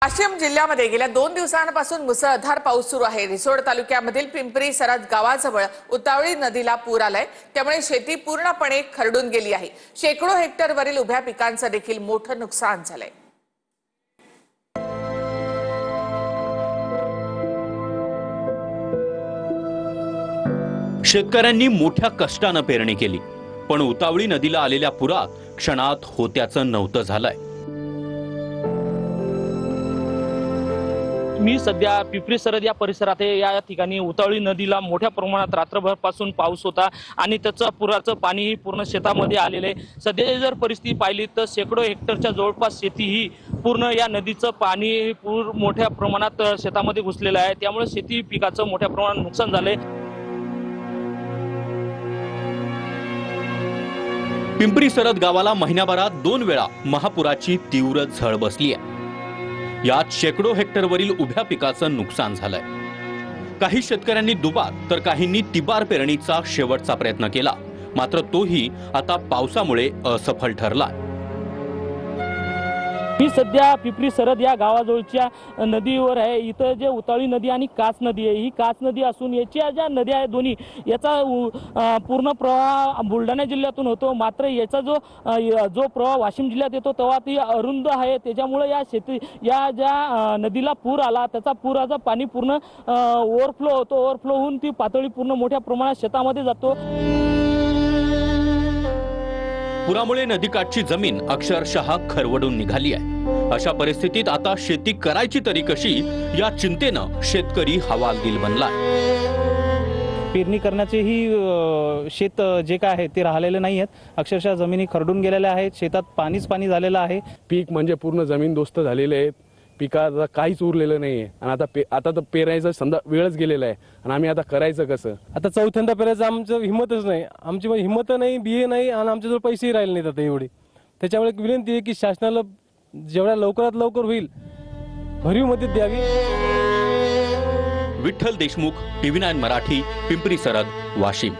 वाशिम जिल्ह्यामध्ये गेल्या 2 दिवसांपासून मुसळधार पाऊस सुरू आहे। रिसोड तालुक्यामधील पिंपरी सरद गावाजवळ उतावळी नदीला पूर आलाय, त्यामुळे शेती पूर्णपणे खरडून गेली आहे। शेकडो हेक्टरवरील उभ्या पिकांचं देखील मोठं नुकसान झालंय। शेतकऱ्यांनी मोठ्या कष्टाने पेरणी केली, पण उतावळी नदीला आलेल्या पुरात क्षणात होत्याचं नव्हतं झालंय। मी सध्या पिंपरी सरद या परिसरात आहे। या ठिकाणी उतावळी नदीला मोठ्या प्रमाणात रात्रभरपासून पाऊस होता आणि त्याचं पुराचं पाणी पूर्ण शेतामध्ये आलेलं आहे। सध्याची जर परिस्थिती पाहिली तर शेकडो हेक्टरच्या जवळपास शेती ही पूर्ण या नदीचं पाणी पूर मोठ्या प्रमाणात शेतामध्ये घुसलेलं आहे, त्यामुळे शेती पिकाचं मोठ्या प्रमाणात नुकसान झालंय। पिंपरी सरद गावाला महिन्याभरात 2 वेळा महापुराची तीव्र झळ बसली आहे। यात शेकडो हेक्टरवरील उभ्या पिकाचं नुकसान झालंय। काही शेतकऱ्यांनी दुबार तर काहींनी तिबार पेरणीचा शेवटचा प्रयत्न केला, मात्र तोही आता पावसामुळे असफल ठरला। मी सध्या पिंपरी सरद या गावाजवळच्या नदीवर आहे। इथं जे उतावळी नदी आणि कास नदी आहे, ही कास नदी असून याच्या ज्या नद्या आहेत दोन्ही, याचा पूर्ण प्रवाह बुलढाणा जिल्ह्यातून होतो, मात्र याचा जो प्रवाह वाशिम जिल्ह्यात येतो तेव्हा ती अरुंद आहे। त्याच्यामुळे या ज्या नदीला पूर आला, त्याचा पुराचं पाणी पूर्ण ओव्हरफ्लो होतो। ओव्हरफ्लो होऊन ती पातळी पूर्ण मोठ्या प्रमाणात शेतामध्ये जातो। पुरामुळे नदीकाठची जमीन अक्षरशः खरवडून निघाली आहे। अशा परिस्थितीत आता शेती करायची तरी कशी, या चिंतेनं शेतकरी हवालदिल बनलाय। पेरणी करण्याचेही शेत जे काय आहे ते राहिलेले नाही आहेत, अक्षरशः जमिनी खरडून गेलेल्या आहेत, शेतात पाणीच पाणी झालेलं आहे। पीक म्हणजे पूर्ण जमीनदोस्त झालेले आहेत, पिकाचं काहीच उरलेलं नाही आहे आणि आता तर पेरायचं समजा वेळच गेलेला आहे आणि आम्ही आता करायचं कसं? आता चौथ्यांदा पेरायचं आमचं हिंमतच नाही, आमची हिंमत नाही, बिये नाही आणि आमच्याजवळ पैसेही राहिले नाहीत आता एवढे। त्याच्यामुळे एक विनंती आहे की शासनाला जेवढ्या लवकरात लवकर होईल भरीव मदत द्यावी। विठ्ठल देशमुख, TV9 मराठी, पिंपरी सरद, वाशिम।